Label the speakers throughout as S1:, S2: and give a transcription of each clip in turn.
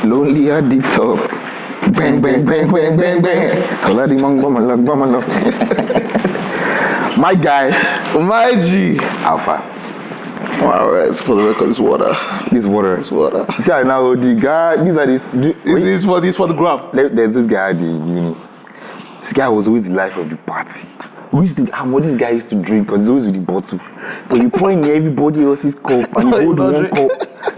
S1: Lonely at the top. Bang, bang, bang, bang, bang, bang. My guy.
S2: My G.
S1: Alpha.
S2: Alright, for the record, it's water.
S1: This water.
S2: It's water.
S1: See, I now the guy. These are this.
S2: This for the graph.
S1: There's this guy. This guy was always the life of the party. What this guy used to drink because he's always with the bottle. But you pour in everybody else's cup and you hold one cup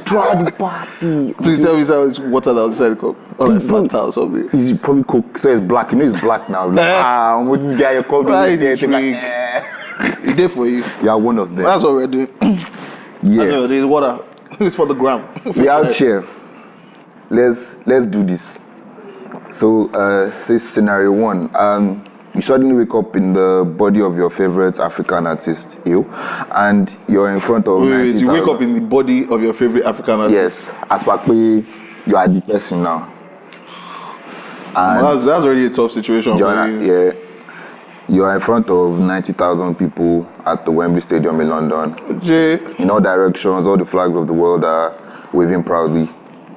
S1: throughout the party.
S2: Please tell me it's water that was inside the cup. Or like Fanta or something.
S1: He's probably Coke, so it's black. You know it's black now. Like, what this guy you're calling there?
S2: He did for you.
S1: You are one of them.
S2: That's what we're doing.
S1: Yeah.
S2: There's water. It's for the gram.
S1: We out here. Let's do this. So, say scenario one. You suddenly wake up in the body of your favorite African artist, and you're in front of.
S2: Wait, you wake up in the body of your favorite African artist?
S1: Yes. As per you are the person now. And
S2: that's already a tough situation for you.
S1: Yeah. You are in front of 90,000 people at the Wembley Stadium in London. In all directions, all the flags of the world are waving proudly.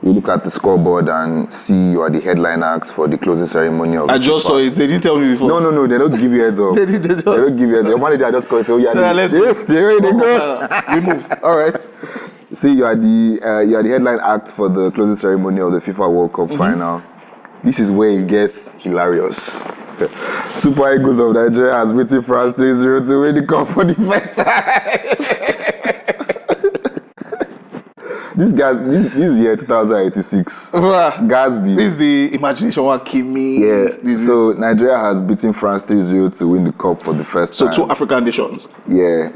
S1: You look at the scoreboard and see you are the headline act for the closing ceremony of.
S2: I just saw it. They didn't tell me before.
S1: No. They don't give you heads up.
S2: They
S1: don't give you heads up. Your manager just call and say, "Oh yeah,
S2: let's move."
S1: They go.
S2: We move. All right.
S1: See, you are the headline act for the closing ceremony of the FIFA World Cup final. This is where it gets hilarious. Super Eagles of Nigeria has beaten France 3-0 to win the cup for the first time. This year 2086. Gatsby.
S2: This is the imagination one Kimi.
S1: Yeah. So Nigeria has beaten France 3-0 to win the cup for the first time.
S2: So two African nations.
S1: Yeah.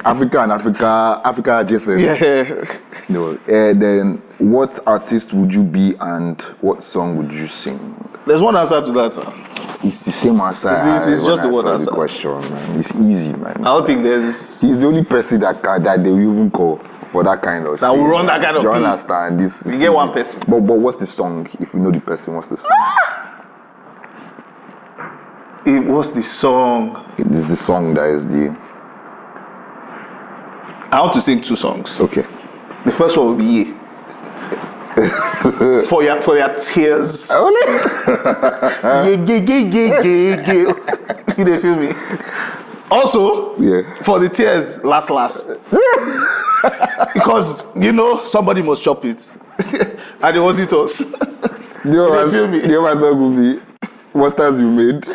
S1: Africa and Africa adjacent.
S2: Yeah.
S1: No. Then what artist would you be and what song would you sing?
S2: There's one answer to that, sir.
S1: It's the same answer.
S2: It's just the one answer.
S1: The question, man. It's easy, man.
S2: I don't think there's.
S1: He's the only person that they will even call for that kind of.
S2: That will run that kind of.
S1: You understand this?
S2: You get one person.
S1: But what's the song? If you know the person, what's the song?
S2: It was the song.
S1: It is the song that is the.
S2: I want to sing two songs.
S1: Okay.
S2: The first one will be Ye. for your tears.
S1: You
S2: they feel me? Also,
S1: yeah.
S2: For the tears, last. Because somebody must chop it, and it wasn't us. You feel me?
S1: You might song will be monsters you made.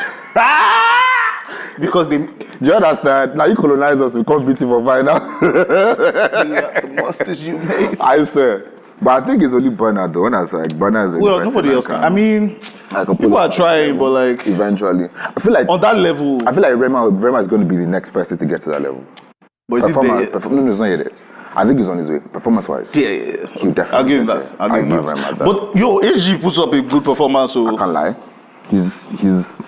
S2: Because they.
S1: Do you understand? Now you colonize us, we can't beat it for final.
S2: The monsters you made.
S1: I swear. But I think it's only Bernard, the one that's like Bernard is.
S2: Well, nobody else can. I mean, people are trying, but like
S1: eventually, I feel like
S2: on that level.
S1: I feel like Rema is going to be the next person to get to that level.
S2: But is it there yet?
S1: No, it's not yet. I think he's on his way, performance-wise.
S2: Yeah.
S1: He'll definitely.
S2: I'll give him that. I'll give him that. But AG puts up a good performance. So
S1: I can't lie. He's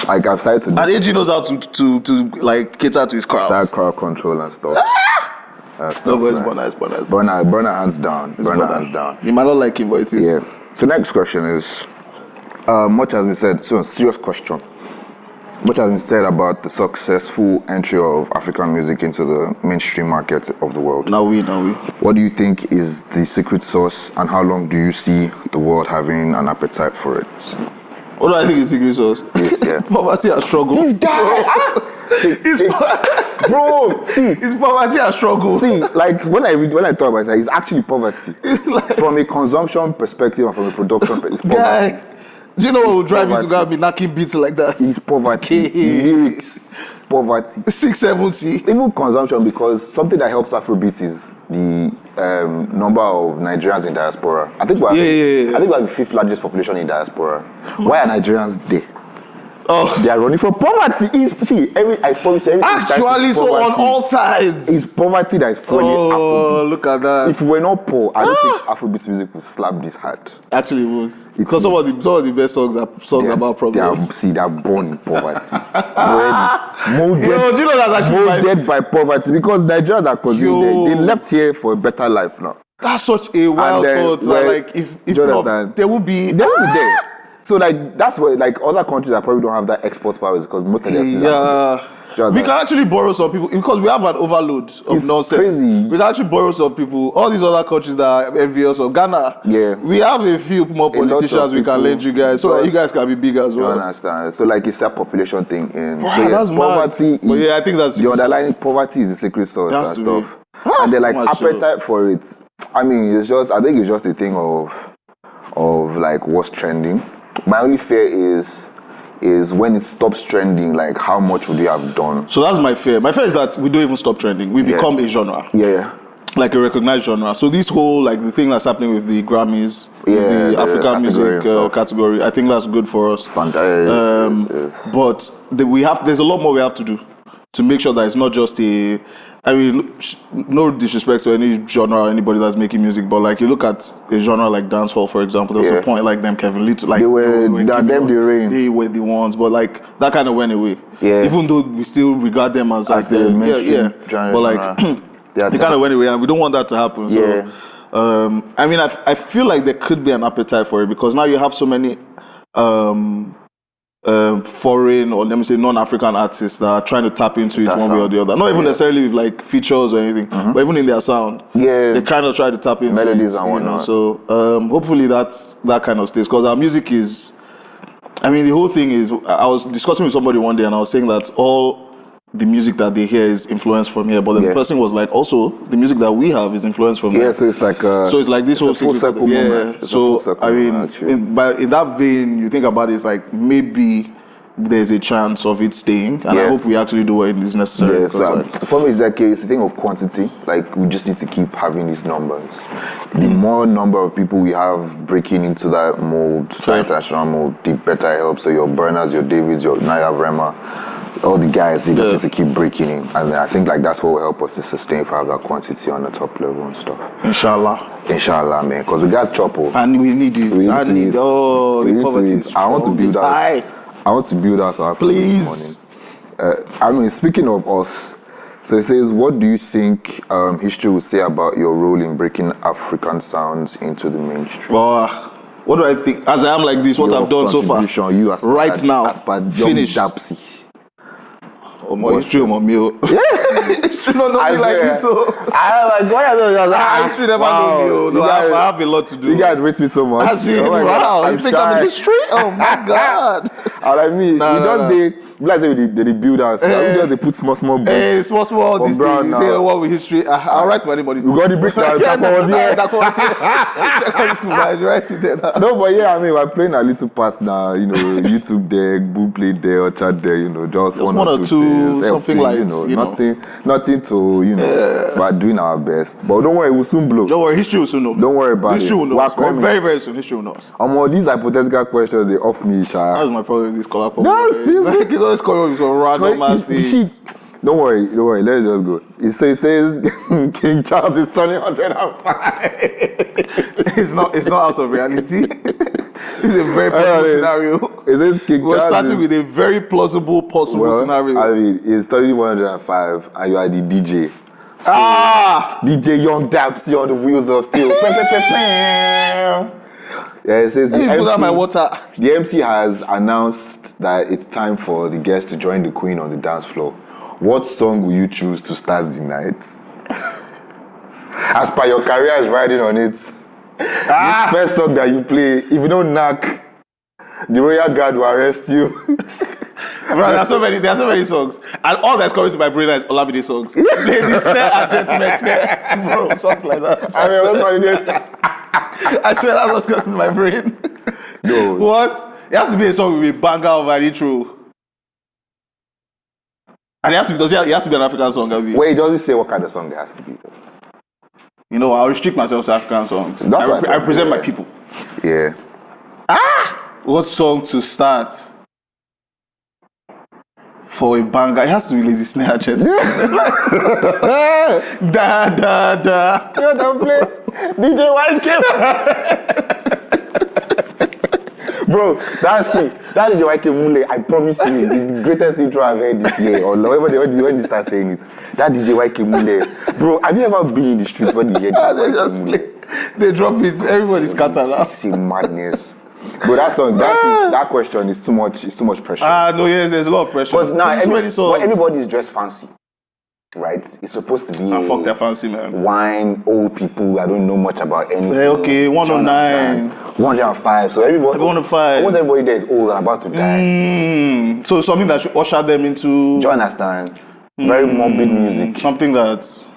S1: like I've started to.
S2: And AG knows how to like cater to his crowd.
S1: That crowd control and stuff.
S2: No, but it's Burner.
S1: Burner hands down. Burner hands down.
S2: You might not like him, but it is.
S1: Yeah. So next question is, much has been said. So a serious question. Much has been said about the successful entry of African music into the mainstream market of the world.
S2: Now we.
S1: What do you think is the secret sauce, and how long do you see the world having an appetite for it?
S2: What do I think is secret sauce?
S1: Yes, yeah.
S2: Poverty and struggle.
S1: This guy, bro. See,
S2: it's poverty and struggle.
S1: See, like when I thought about it, it's actually poverty. From a consumption perspective and from a production perspective, it's poverty.
S2: Guy, do you know what will drive you to go and be knocking beats like that?
S1: It's poverty. Lyrics, poverty.
S2: 670.
S1: Even consumption, because something that helps Afrobeat is the number of Nigerians in diaspora. I think I think we have the fifth largest population in diaspora. Why are Nigerians there?
S2: Oh,
S1: they are running from poverty. I promise you,
S2: actually, so on all sides,
S1: it's poverty that is fueling Afrobeat.
S2: Look at that.
S1: If we were not poor, I don't think Afrobeat music would slap this hard.
S2: Actually, it would. Because some of the best songs are songs about problems.
S1: They are born in poverty.
S2: Do you know that's actually
S1: molded by poverty, because Nigerians are consuming. They left here for a better life now.
S2: That's such a wild thought. Like if not, they would be there.
S1: So like that's why like other countries that probably don't have that export powers, because most of their
S2: We can actually borrow some people because we have an overload of nonsense.
S1: Crazy.
S2: We can actually borrow some people. All these other countries that are envious of Ghana.
S1: Yeah.
S2: We have a few more politicians we can lend you guys so that you guys can be big as well.
S1: You understand? So like it's a population thing.
S2: That's
S1: poverty.
S2: But yeah, I think that's
S1: the underlying poverty is the secret sauce and stuff. And they're like appetite for it. I mean, I think it's just a thing of like what's trending. My only fear is when it stops trending, like how much would you have done?
S2: So that's my fear. My fear is that we don't even stop trending. We become a genre.
S1: Yeah. Like
S2: a recognized genre. So this whole like the thing that's happening with the Grammys, the African music category, I think that's good for us.
S1: Fantastic.
S2: But there's a lot more we have to do to make sure that it's not just no disrespect to any genre or anybody that's making music, but like you look at a genre like dancehall, for example, there's a point like them Kevin Little, like they were the ones, but like that kind of went away. Yeah. Even though we still regard them as like the mainstream genre, but like it kind of went away, and we don't want that to happen. So, I mean, I feel like there could be an appetite for it because now you have so many foreign or let me say non-African artists that are trying to tap into it one way or the other. Not even necessarily with like features or anything, but even in their sound. Yeah. They kind of try to tap into
S1: melodies and whatnot.
S2: So hopefully that kind of stays because our music is. I mean, the whole thing is. I was discussing with somebody one day and I was saying that all the music that they hear is influenced from here, but the person was like, also the music that we have is influenced from here.
S1: Yeah, so it's like
S2: this whole
S1: full circle moment.
S2: So I mean, in that vein, you think about it, it's like maybe there's a chance of it staying, and I hope we actually do what is necessary.
S1: Yeah, so for me, it's like it's a thing of quantity. Like we just need to keep having these numbers. The more number of people we have breaking into that mold, that international mold, the better it helps. So your Berners, your Davids, your Naya Rema. All the guys, they just need to keep breaking in. And I think like that's what will help us to sustain if I have that quantity on the top level and stuff. Inshallah, man. Because we got trouble.
S2: And we need this. I need the poverty.
S1: I want to build us. I want to build us our
S2: please.
S1: I mean, speaking of us, so it says, what do you think history will say about your role in breaking African sounds into the mainstream?
S2: What do I think? As I am like this, what I've done so far.
S1: You as
S2: now,
S1: as per
S2: finish.
S1: Dapsy.
S2: History on me. History not know me like this. So history never know me. I have a lot to do.
S1: You guys rate me so much.
S2: Wow, you think I'm history? Oh my God.
S1: I mean, you don't like they build us. They put small bricks.
S2: Small this thing. You say what with history? I'll write for anybody.
S1: We got the brick now.
S2: That was here. Secondary school, I write it there.
S1: No, but I mean, we're playing a little past now. You know, YouTube there, Boo played there, Orchard there. You know, just one or two things,
S2: something like
S1: nothing to we're doing our best. But don't worry, we'll soon blow.
S2: Don't worry, history will soon know.
S1: Don't worry about
S2: history will know. Very, very soon, history will know.
S1: These hypothetical questions they off me, Sha.
S2: That's my problem with this color.
S1: It's
S2: always coming with some random ass things.
S1: Don't worry, let's just go. It says King Charles is turning 105.
S2: It's not out of reality. It's a very possible scenario.
S1: It says King
S2: We're starting with a very possible scenario.
S1: I mean, it's turning 105 and you are the DJ. So, DJ Young Dapsy on the wheels of steel. Yeah, it says the MC has announced that it's time for the guests to join the queen on the dance floor. What song will you choose to start the night? As per your career is riding on it. This first song that you play, if you don't knock, the royal guard will arrest you.
S2: Bro, there are so many songs, and all that's coming to my brain is Olamide songs. The snare and gentleman snare, bro, songs like that.
S1: I mean, that's what it is.
S2: I swear that's what's coming to my brain.
S1: No.
S2: What? It has to be a song with a banger of an intro. And it has to be an African song.
S1: Wait, it doesn't say what kind of song it has to be.
S2: You know, I'll restrict myself to African songs. I represent my people.
S1: Yeah.
S2: What song to start for a banger? It has to be Lady Snare Chet. Da da da.
S1: You don't play DJ YK. Bro, that's it. That DJ YK Mule, I promise you, is the greatest intro I've heard this year. Or when they start saying it. That DJ YK Mule. Bro, have you ever been in the streets when you hear DJ YK Mule?
S2: They drop it, everybody's scattered.
S1: It's a madness. But that question is too much. It's too much pressure.
S2: No, yes, there's a lot of pressure.
S1: Because now everybody is dressed fancy, right? It's supposed to be.
S2: Fuck that fancy, man.
S1: Wine, old people. I don't know much about anything.
S2: Okay, 109,
S1: 105. So everybody.
S2: 105.
S1: Almost everybody there is old and about to die.
S2: So something that should usher them into.
S1: Do you understand? Very morbid music.
S2: Something that's.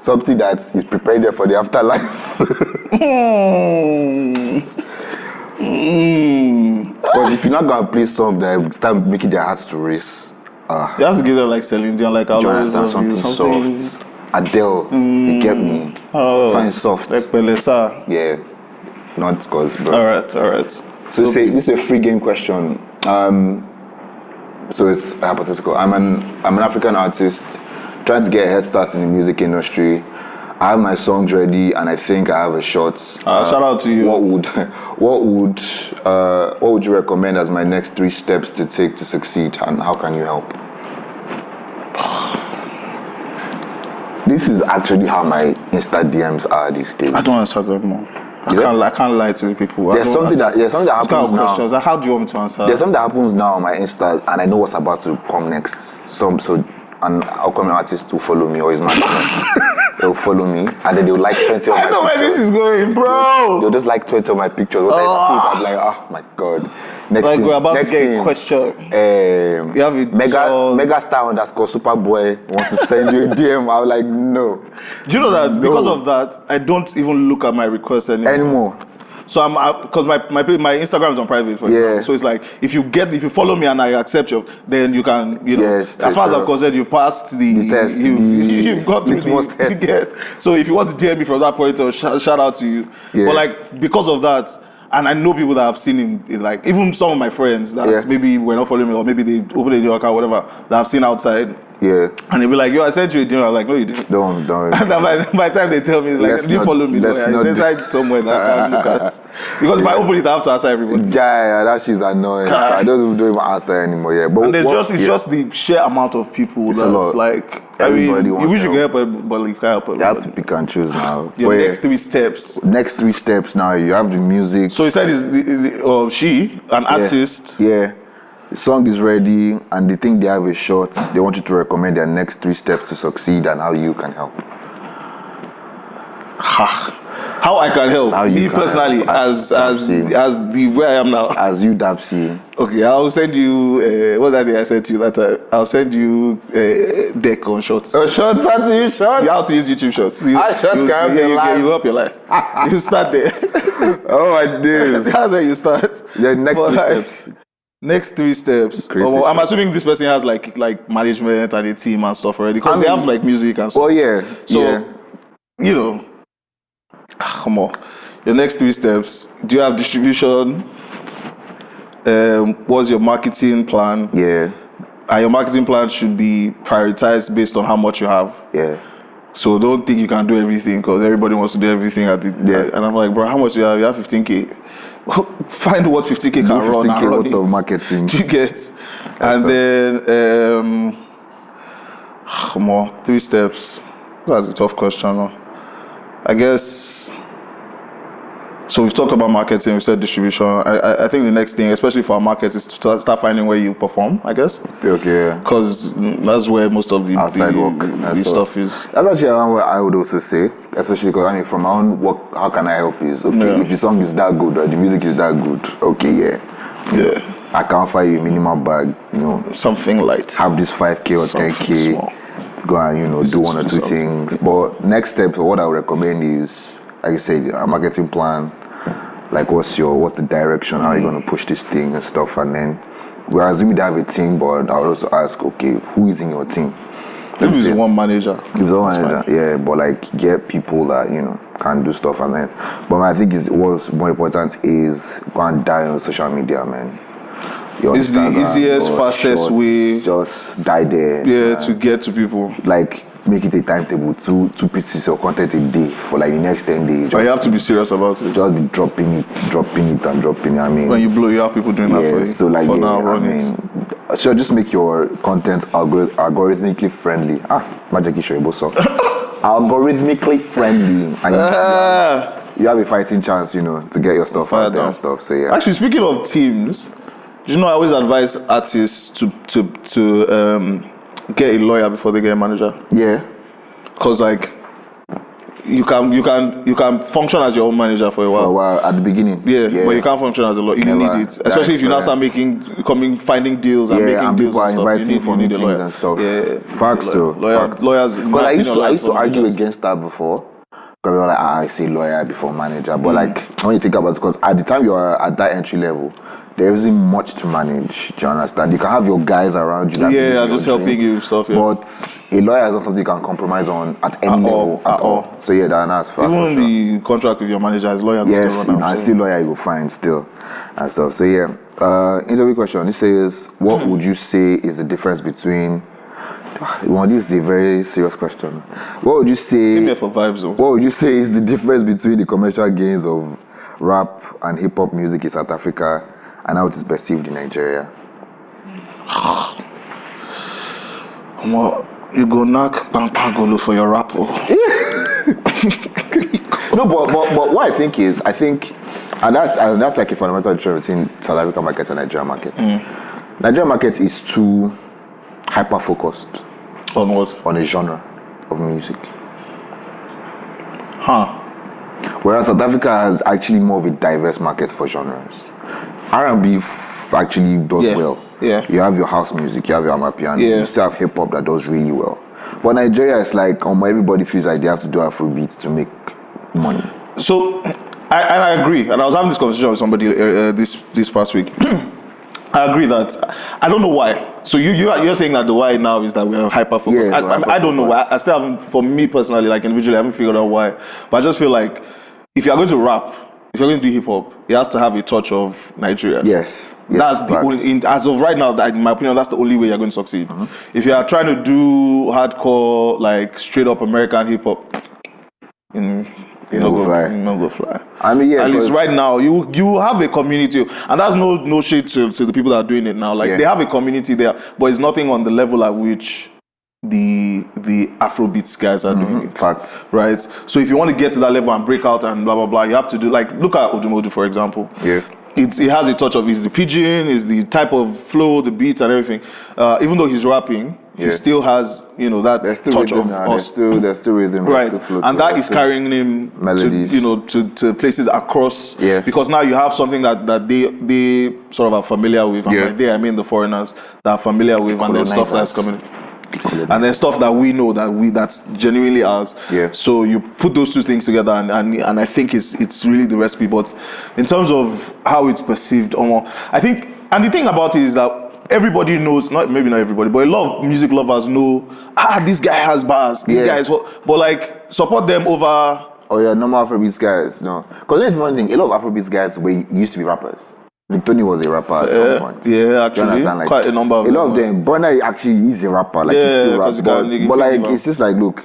S1: Something that is prepared there for the afterlife. Because if you're not gonna play songs that start making their hearts to race,
S2: you have to give them like Celine Dion, like I'll always love you,
S1: something soft. Adele, you get me. Something soft.
S2: Like Pelesa.
S1: Yeah, not because.
S2: All right.
S1: So this is a free game question. So it's hypothetical. I'm an African artist trying to get a head start in the music industry. I have my songs ready, and I think I have a shot.
S2: Shout out to you.
S1: What would you recommend as my next 3 steps to take to succeed, and how can you help? This is actually how my Insta DMs are these days.
S2: I don't answer them more. I can't lie to the people.
S1: There's something that happens now.
S2: Questions. How do you want me to answer?
S1: There's something that happens now on my Insta, and I know what's about to come next. An upcoming artist will follow me, or his man. They'll follow me, and then they'll like 20 of my pictures.
S2: I know where this is going, bro.
S1: They'll just like 20 of my pictures. Once I see it, I'm like, oh my god.
S2: We're about to get a question.
S1: You have a Megastar_Superboy wants to send you a DM. I'm like, no.
S2: Do you know that because of that, I don't even look at my requests anymore. So because my Instagram is on private, for example. So it's like if you follow me and I accept you, then you can, as far as I'm concerned, you've passed the test. You've got through the test. So if you want to DM me from that point, shout out to you. But like because of that, and I know people that have seen him, like even some of my friends that maybe were not following me, or maybe they opened a new account, whatever, that I've seen outside.
S1: Yeah.
S2: And they'll be like, yo, I sent you a DM. I'm like, no, you didn't.
S1: Don't.
S2: And then by the time they tell me, it's like, you follow me. It's inside somewhere that I can't look at. Because if I open it, I have to answer everybody.
S1: Yeah, that shit's annoying. So I don't even answer anymore. Yeah. But
S2: it's just the sheer amount of people that's like,
S1: everybody
S2: you wish you could help everybody, but you can't help everybody.
S1: You have to pick and choose now.
S2: Your next 3 steps.
S1: Next 3 steps now, you have the music.
S2: So he said she, an artist.
S1: Yeah. The song is ready, and they think they have a shot. They want you to recommend their next 3 steps to succeed and how you can help.
S2: How I can help? Me personally, as the way I am now.
S1: As you, Dapsy.
S2: Okay, I'll send you. What that day I sent you that time? I'll send you deck on shorts.
S1: Oh, shorts? How to use shorts?
S2: You have to use YouTube shorts.
S1: Shorts can help your life.
S2: You help your life. You start there.
S1: Oh my days.
S2: That's where you start.
S1: The next 3 steps.
S2: Next 3 steps. I'm assuming this person has like management and a team and stuff already, because they have like music and stuff.
S1: Oh yeah.
S2: So come on. Your next 3 steps. Do you have distribution? What's your marketing plan?
S1: Yeah.
S2: And your marketing plan should be prioritized based on how much you have.
S1: Yeah.
S2: So don't think you can do everything, because everybody wants to do everything at the And I'm like, bro, how much do you have? You have 15K. Find what 50K can run and run it.
S1: Of marketing.
S2: Do you get? And then, come on, 3 steps. That's a tough question. I guess. So we've talked about marketing, we said distribution. I think the next thing, especially for our market, is to start finding where you perform, I guess.
S1: Okay.
S2: Because that's where most of the
S1: outside work,
S2: the stuff is.
S1: That's actually around what I would also say, especially because from my own work, how can I help is, if the song is that good or the music is that good, I can offer you a minimal bag,
S2: something light.
S1: Have this 5K or 10K. Small. Go and, do 1 or 2 things. But next step, what I would recommend is, like I said, a marketing plan. Like what's the direction, how are you going to push this thing and stuff, and then we're assuming they have a team, but I would also ask, okay, who is in your team?
S2: Maybe it's one manager.
S1: Yeah, but like get people that can do stuff, and then. But I think what's more important is go and die on social media, man.
S2: It's the easiest, fastest way.
S1: Just die there.
S2: Yeah, to get to people.
S1: Like make it a timetable, 2 pieces of content a day for like the next 10 days.
S2: But you have to be serious about it.
S1: Just be dropping it. I mean,
S2: when you blow, you have people doing that for you.
S1: So like,
S2: for now, run it.
S1: So just make your content algorithmically friendly. Magic issue, so algorithmically friendly. you have a fighting chance, you know, to get your stuff out there and stuff. So yeah.
S2: Actually, speaking of teams, do you know I always advise artists to get a lawyer before they get a manager?
S1: Yeah.
S2: Because like you can function as your own manager for a while.
S1: For a while at the beginning.
S2: Yeah, but you can't function as a lawyer. You need it, especially if you now start finding deals and making deals and stuff. You need a lawyer
S1: and stuff.
S2: Yeah,
S1: Facts though.
S2: Lawyers.
S1: Because I used to argue against that before. Because we were like, I say lawyer before manager. But like when you think about it, because at the time you are at that entry level, there isn't much to manage. Do you understand? You can have your guys around you.
S2: That just helping you stuff. Yeah.
S1: But a lawyer is not something you can compromise on at any level at all. So yeah, that's fast.
S2: Even the contract with your manager is lawyer.
S1: Yes, and still lawyer you will find still and stuff. So yeah, interview question. It says, what would you say is the difference between? Well, this is a very serious question. What would you say?
S2: Came here for vibes, though.
S1: What would you say is the difference between the commercial gains of rap and hip hop music in South Africa and how it is perceived in Nigeria?
S2: You go knock bang pangolo for your rap.
S1: No, but what I think, and that's like a fundamental difference between South African market and Nigerian market. Nigerian market is too hyper focused
S2: on what?
S1: On a genre of music.
S2: Whereas
S1: South Africa has actually more of a diverse market for genres. R&B actually does well.
S2: Yeah.
S1: You have your house music, you have your amapiano, you still have hip hop that does really well. But Nigeria is like, everybody feels like they have to do Afrobeats to make money.
S2: So, I agree. And I was having this conversation with somebody this past week. I agree that I don't know why. So you're saying that the why now is that we are hyper focused. I don't know why. I still haven't. For me personally, like individually, I haven't figured out why. But I just feel like if you are going to rap, if you're going to do hip hop, it has to have a touch of Nigeria.
S1: Yes.
S2: That's the only. As of right now, in my opinion, that's the only way you're going to succeed. If you are trying to do hardcore, like straight up American hip hop, you go fly.
S1: I mean, yeah.
S2: At least right now, you have a community, and that's no shade to the people that are doing it now. Like they have a community there, but it's nothing on the level at which the Afrobeats guys are doing it.
S1: Fact.
S2: Right. So if you want to get to that level and break out and blah blah blah, you have to do look at Odumodu for example.
S1: Yeah.
S2: It has a touch of the pidgin, is the type of flow, the beats and everything. Even though he's rapping, he still has that touch of us.
S1: There's still rhythm,
S2: right? And that is carrying him to places across.
S1: Yeah.
S2: Because now you have something that they sort of are familiar with, and by I mean the foreigners that are familiar with, and then stuff that's coming. And then stuff that we know that's genuinely ours.
S1: Yeah.
S2: So you put those two things together, and I think it's really the recipe. But in terms of how it's perceived, I think, and the thing about it is that everybody knows, maybe not everybody, but a lot of music lovers know. This guy has bars. This guy is what. But like support them over.
S1: Oh yeah, normal Afrobeats guys. No, because there's one thing. A lot of Afrobeats guys used to be rappers. Tony was a rapper at some point.
S2: Yeah, actually, quite a number of
S1: them. A lot of them. Burna actually is a rapper. Like he's still rap. But like it's just like, look,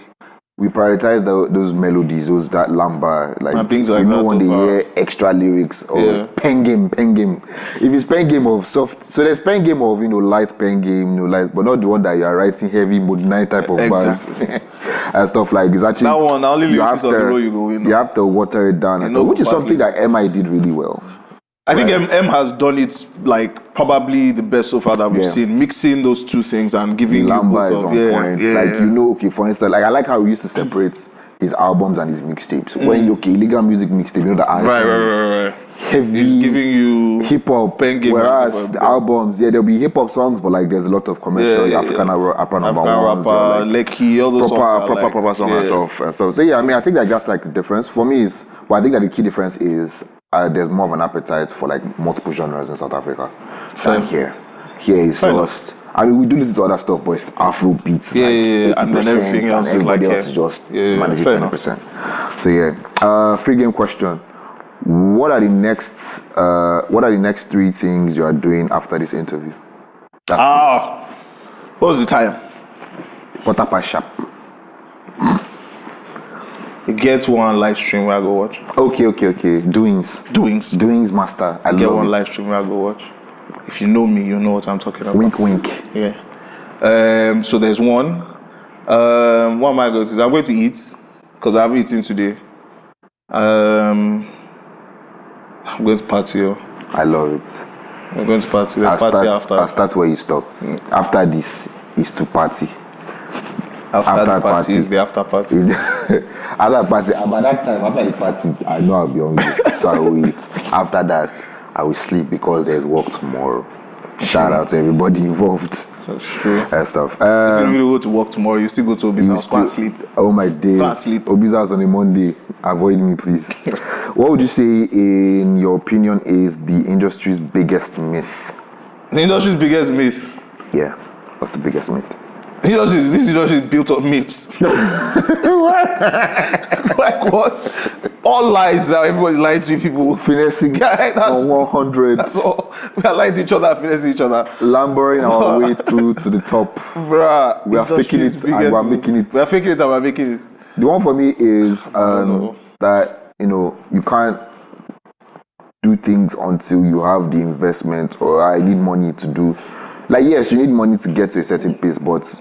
S1: we prioritize those melodies, that lamba, like
S2: things like that.
S1: When they hear extra lyrics or pen game. If it's pen game of soft, so there's pen game of light pen game, light, but not the one that you are writing heavy mode 9 type of bars and stuff like. It's actually
S2: that one. Only lyrics on the road you go.
S1: You have to water it down, and which is something that MI did really well.
S2: I think M has done it like probably the best so far that we've seen, mixing those two things and giving you both of
S1: point. Like for instance, like I like how we used to separate his albums and his mixtapes. When illegal music mixtape, the
S2: right.
S1: Heavy.
S2: He's giving you
S1: hip hop. Whereas the albums, there'll be hip hop songs, but like there's a lot of commercial African rapper number ones,
S2: Lecky, all those
S1: proper songs and stuff. And so yeah, I mean, I think that's like the difference for me. I think that the key difference is. There's more of an appetite for like multiple genres in South Africa than here. Here is just. I mean, we do listen to other stuff, but it's Afro beats.
S2: And then everything else is like
S1: else is just managing 20%. So yeah, free game question. What are the next 3 things you are doing after this interview?
S2: What was the time?
S1: Potapa Sharp.
S2: You get one live stream where I go watch.
S1: Okay. Doings master.
S2: I get one live stream where I go watch. If you know me, you know what I'm talking about.
S1: Wink.
S2: Yeah. So there's one. What am I going to do? I'm going to eat because I haven't eaten today. I'm going to party.
S1: I love it.
S2: I'm going to party. There's party after.
S1: I'll start where you stopped. After this is to party.
S2: After the party is the after party.
S1: After party, by that time, after the party, I know I'll be hungry. So I will eat. After that, I will sleep because there's work tomorrow. Shout out to everybody involved.
S2: That's true.
S1: And stuff.
S2: If you don't really go to work tomorrow, you still go to Obi's house, go and sleep.
S1: Oh my days.
S2: Go and sleep.
S1: Obi's house on a Monday. Avoid me, please. What would you say, in your opinion, is the industry's biggest myth?
S2: The industry's biggest myth?
S1: Yeah. What's the biggest myth?
S2: This industry is built on myths. Like what? All lies now. Everybody's lying to people.
S1: Finessing on 100.
S2: That's all. We are lying to each other, finessing each other.
S1: Lumbering our way through to the top.
S2: Bruh.
S1: We are faking it and we are making it.
S2: We are faking it and we are making it.
S1: The one for me is that, you can't do things until you have the investment, or I need money to do. Like, yes, you need money to get to a certain place, but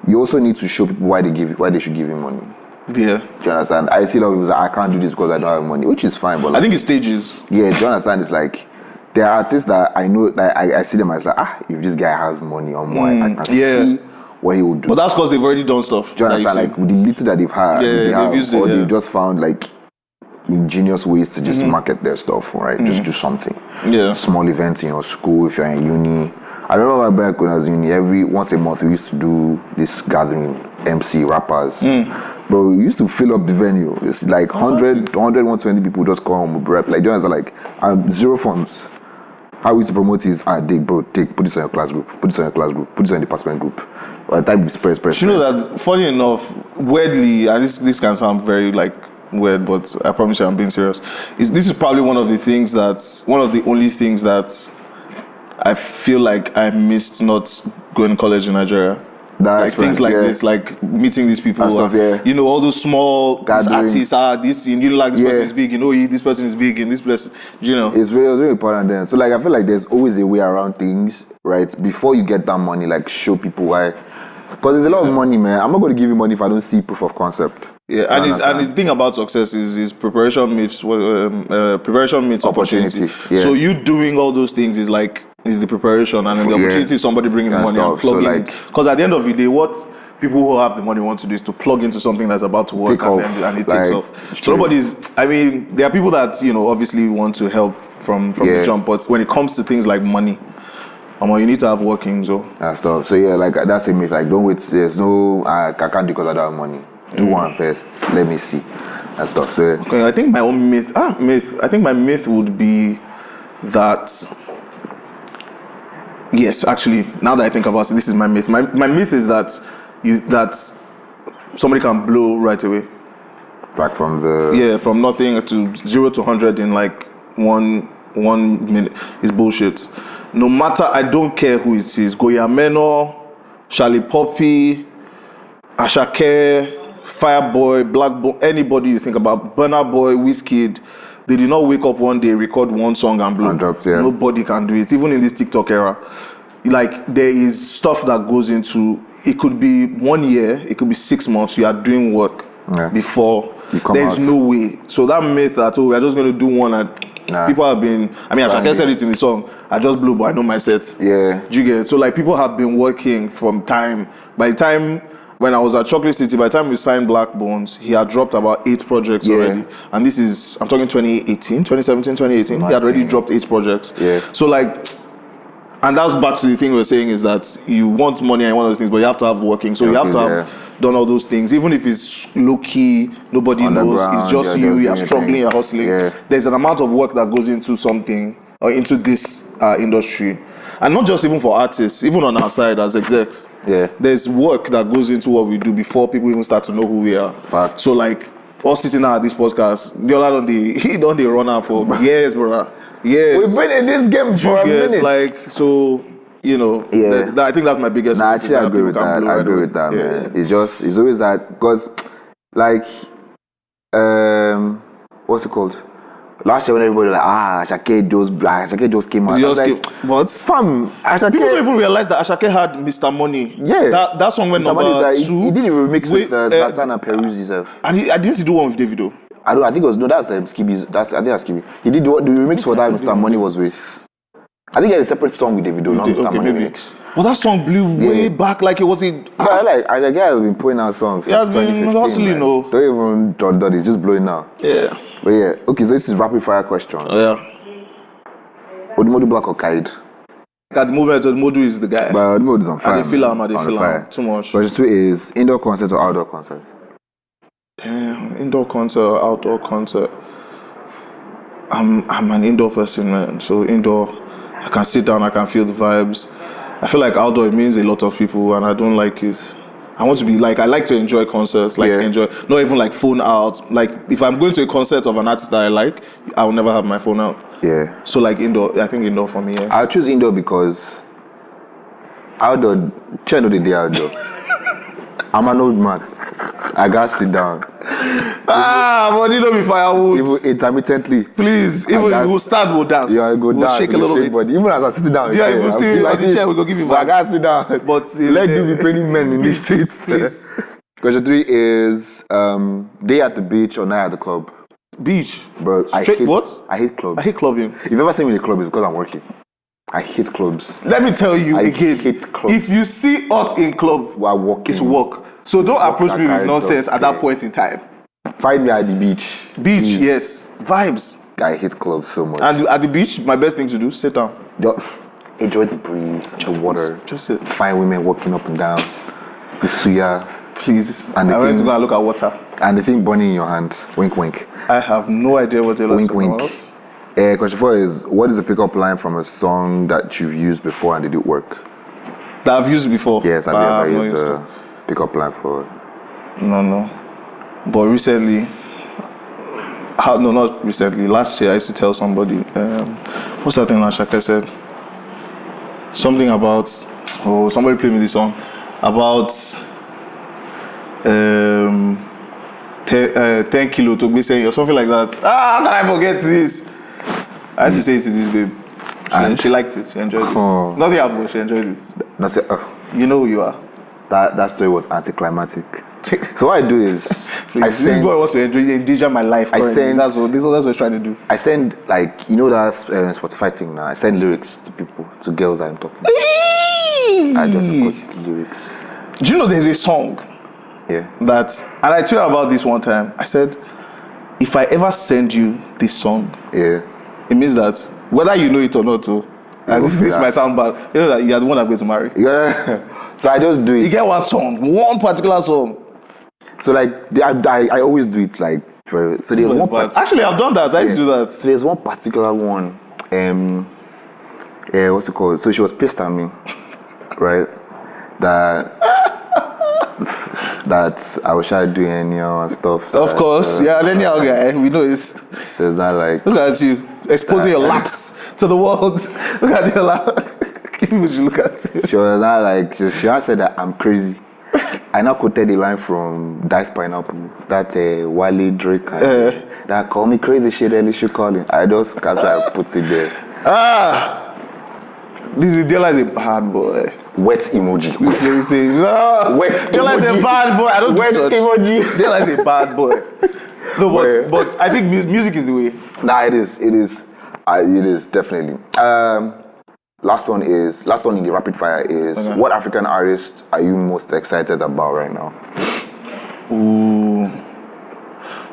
S1: you also need to show people why they should give you money.
S2: Yeah.
S1: Do you understand? I see a lot of people say, I can't do this because I don't have money, which is fine, but like,
S2: I think it's stages.
S1: Yeah, do you understand? It's like, there are artists that I know, that I see them as like, if this guy has money or more, I can see what he will do.
S2: But that's because they've already done stuff.
S1: Do you understand? Like, with the little that they've had, they've used it, they just found like ingenious ways to just market their stuff, right? Just do something.
S2: Yeah.
S1: Small events in your school, if you're in uni. I remember back when I was in uni, once a month we used to do this gathering, MC, rappers. But we used to fill up the venue. It's like 120 people just come rap. Like, just like, zero funds. How we used to promote is, put this on your class group, put this on your class group, put this on your department group. By the time we spread.
S2: You know that, funny enough, weirdly, and this can sound very like weird, but I promise you I'm being serious. This is probably one of the only things that I feel like I missed not going to college in Nigeria. Like things like this, like meeting these people, all those small artists. You like this person is big, this person is big in this place,
S1: It's really important then. So like, I feel like there's always a way around things, right? Before you get that money, like, show people why. Because there's a lot of money, man. I'm not going to give you money if I don't see proof of concept.
S2: Yeah, and the thing about success is preparation meets opportunity. Yeah. So you doing all those things is the preparation, and then the opportunity is somebody bringing the money and plugging it. Because at the end of the day, what people who have the money want to do is to plug into something that's about to work and it takes off. So there are people that obviously want to help from the jump, but when it comes to things like money, you need to have workings.
S1: That stuff. So yeah, like, that's a myth. Like, don't wait. There's no I can't do because I don't have money. Do one first. Let me see. That stuff. So
S2: okay, I think my own myth. I think my myth would be that. Yes, actually, now that I think about it, this is my myth. My myth is that somebody can blow right away.
S1: Back from
S2: from nothing to 0 to 100 in like one minute is bullshit. No matter, I don't care who it is. Goya Menor, Charlie Poppy, Ashake, Fireboy, Blackbone, anybody you think about, Burna Boy, Wizkid, they did not wake up one day, record one song and blow. Nobody can do it, even in this TikTok era. Like, there is stuff that goes into, it could be 1 year, it could be 6 months, you are doing work before. There's no way. So that myth that, we are just going to do one, and people have been, Ashake said it in the song, I just blew, but I know my set.
S1: Yeah.
S2: Do you get it? So like, people have been working from time. By the time, when I was at Chocolate City, by the time we signed Black Bones, he had dropped about 8 projects already. And this is, I'm talking 2017, 2018. He had already dropped 8 projects. Yeah. So like, and that's back to the thing we're saying, is that you want money and one of those things, but you have to have working. So you have to have done all those things. Even if it's low-key, nobody knows, it's just you're struggling, you're hustling. Yeah. There's an amount of work that goes into something, or into this industry. And not just even for artists, even on our side as execs. Yeah. There's work that goes into what we do before people even start to know who we are. Fact. So like, us sitting now at this podcast, Deola don't run out for years, brother. Yes.
S1: We've been in this game for a minute.
S2: Like, so, I think that's my biggest
S1: myth. Actually, I agree with that. I agree with that, man. It's always that, because, like, what's it called? Last year when everybody was like, Ashake just came out.
S2: What?
S1: Fam, Ashake.
S2: People don't even realize that Ashake had Mr. Money.
S1: Yeah.
S2: That song went
S1: Mr.
S2: number 2.
S1: He didn't even remix with Zlatan and Peruzzi himself.
S2: And I didn't do one with Davido.
S1: I think it was, no, that's Skibi's, I think that's Skibi. He did the remix for that Mr. Money was with, I think he had a separate song with Davido, not Mr. Money remix.
S2: Well, that song blew way back, like it was in...
S1: I the guy has been putting out songs since 2015. He has been hustling, no. Don't even done it, just blowing now.
S2: Yeah.
S1: But yeah, okay, so this is rapid fire question.
S2: Yeah.
S1: Odumodu Black or Kaid?
S2: At the moment, Odumodu is the guy.
S1: But Odumodu is on fire.
S2: I feel him. Too much.
S1: Question 2 is indoor concert or outdoor concert?
S2: Damn, indoor concert or outdoor concert? I'm an indoor person, man. So indoor, I can sit down, I can feel the vibes. I feel like outdoor, it means a lot of people, and I don't like it. I want to be like, I like to enjoy concerts, not even like phone out. Like, if I'm going to a concert of an artist that I like, I will never have my phone out.
S1: Yeah.
S2: So like indoor, I think indoor for me, yeah.
S1: I'll choose indoor because outdoor, no the day outdoor. I'm an old man. I gotta sit down.
S2: But you know me firewood.
S1: Even intermittently.
S2: Please, even we'll start, we'll dance.
S1: Yeah, we'll dance.
S2: Shake a little bit.
S1: Body. Even as I sit down.
S2: Yeah, if we still on the chair, we'll go give you
S1: I gotta sit down.
S2: But
S1: let you be training men in the streets.
S2: Please.
S1: Question 3 is day at the beach or night at the club?
S2: Beach.
S1: Bro, I hate clubs.
S2: I hate clubbing.
S1: If you ever see me in a club, it's because I'm working. I hate clubs.
S2: Let me tell you again.
S1: I hate clubs.
S2: If you see us in club,
S1: we're working.
S2: It's work. So don't approach me with nonsense at that point in time.
S1: Find me at the beach.
S2: Beach, yes. Vibes.
S1: I hate clubs so much.
S2: And at the beach, my best thing to do, sit down.
S1: Enjoy the breeze, the water.
S2: Just sit.
S1: Find women walking up and down. The suya.
S2: Please. And I went to go and look at water.
S1: And the thing burning in your hand. Wink, wink.
S2: I have no idea what you're
S1: wink, wink. Question 4 is, what is the pickup line from a song that you've used before and did it work?
S2: That I've used before?
S1: Yes, I've used a pickup line for it.
S2: No. But recently, no, not recently. Last year, I used to tell somebody, what's that thing Ashaka said? Something about, somebody played me this song, about 10 kilo to be saying or something like that. How can I forget this? I used to say it to this babe. She liked it. She enjoyed it. Nothing happened. She enjoyed it. You know who you are.
S1: That story was anticlimactic. So what I do is,
S2: this boy wants to endanger my life. That's what he's trying to do.
S1: I send that Spotify thing now. I send lyrics to people, to girls I'm talking to. I just quote the lyrics.
S2: Do you know there's a song?
S1: Yeah.
S2: And I told you about this one time. I said, if I ever send you this song,
S1: it
S2: means that whether you know it or not, and this might sound bad, you know that you are the one I'm going to marry.
S1: Yeah. So I just do it.
S2: You get one particular song.
S1: So like I always do it like so there's one
S2: actually I've done that. I used to do that.
S1: So there's one particular one. What's it called? So she was pissed at me, right? That I was trying to do anyhow and stuff.
S2: Of course, anyhow guy. We know it.
S1: Says that like
S2: look at you exposing your laps to the world. Look at your lap. People should look at it.
S1: She was not like she said that I'm crazy. I now quoted the line from Dice Pineapple, that Wale Drake, that call me crazy shit, and you should call him. I just capture and put it there.
S2: This Deola is a bad boy.
S1: Wet emoji.
S2: No.
S1: Wet
S2: Deola is a bad boy. I don't
S1: wet emoji.
S2: Deola is a bad boy. No, but I think music is the way.
S1: Nah, it is. It is definitely. Last one in the rapid fire is what African artist are you most excited about right now?
S2: Ooh.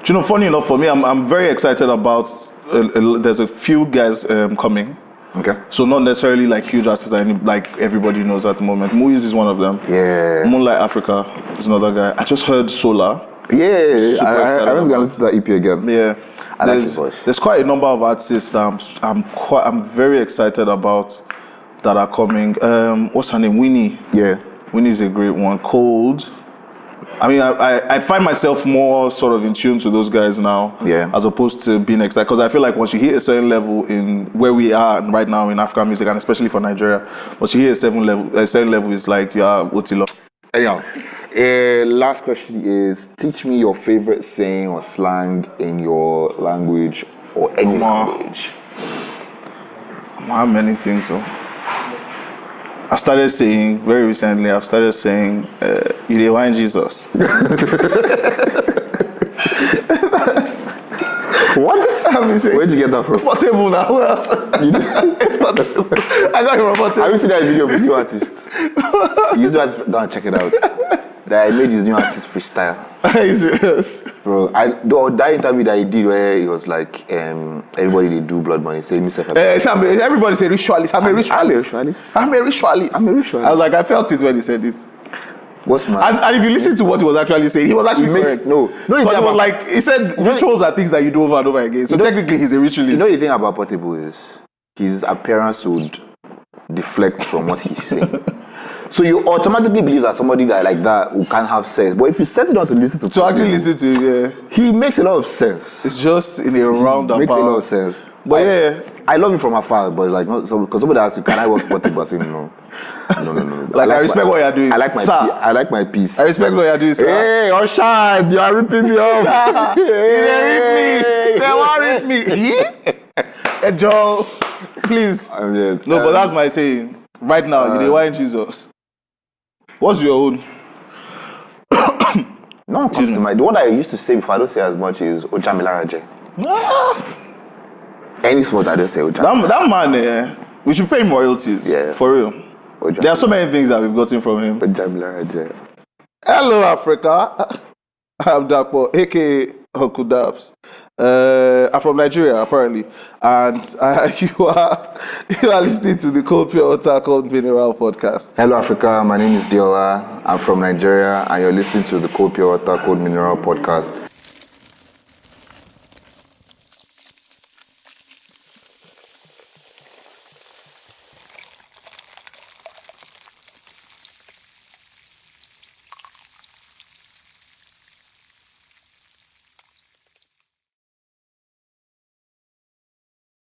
S2: Do you know, funny enough for me, I'm very excited about there's a few guys coming.
S1: Okay.
S2: So not necessarily like huge artists like everybody knows at the moment. Muiz is one of them.
S1: Yeah.
S2: Moonlight Africa is another guy. I just heard Solar.
S1: Yeah. I was gonna listen to that EP again.
S2: Yeah.
S1: I like his voice.
S2: There's quite a number of artists that I'm very excited about that are coming. What's her name? Winnie.
S1: Yeah.
S2: Winnie's a great one. Cold. I mean, I find myself more sort of in tune to those guys now, as opposed to being excited. Because I feel like once you hit a certain level in where we are right now in African music, and especially for Nigeria, once you hit a certain level, it's like Otilo.
S1: Anyhow, last question is: teach me your favorite saying or slang in your language or any language.
S2: I have many things. So I started saying very recently. I've started saying, "You dey wine Jesus."
S1: What?
S2: I've been saying.
S1: Where'd you get that from?
S2: Portable now. What else? It's portable. I got it from Portable.
S1: Have you seen that video of his new artist? His new artist, go and check it out. That I made his new artist freestyle.
S2: Are you serious?
S1: Bro, that interview that he did where he was like, everybody they do blood money, say himself.
S2: Everybody say ritualist. I'm a ritualist. I'm a ritualist. I was like, I felt it when he said it.
S1: What's my?
S2: And if you listen to what he was actually saying, he was actually correct.
S1: No.
S2: But it was like, he said rituals are things that you do over and over again. So technically, he's a ritualist.
S1: You know the thing about Portable is his appearance would deflect from what he's saying. So you automatically believe that somebody that like that who can't have sense. But if you set it down to listen to
S2: Portable, actually listen to it, yeah.
S1: He makes a lot of sense.
S2: It's just in a roundabout.
S1: Makes a lot of sense.
S2: But
S1: I love him from afar, but it's like not so because somebody asks you, can I work Portable? I say no.
S2: Like I respect what you're doing.
S1: I like my peace.
S2: I respect what you're doing, sir.
S1: Hey, Oshad, you are ripping me off.
S2: They want rip me. Hey, Joe, please.
S1: No,
S2: but that's my saying. Right now, you wine Jesus. What's your own?
S1: No, comes to mind. The one that I used to say before I don't say as much is Ojamilaraje. Any sport I don't say Ojamilaraje.
S2: That man, we should pay him royalties. Yeah. For real. There are so many things that we've gotten from him.
S1: Ojamilaraje.
S2: Hello, Africa. I'm Dapo, aka Uncle Dabs. I'm from Nigeria, apparently, and you are listening to the Cold Pure Water Cold Mineral podcast.
S1: Hello, Africa. My name is Deola. I'm from Nigeria, and you're listening to the Cold Pure Water Cold Mineral podcast.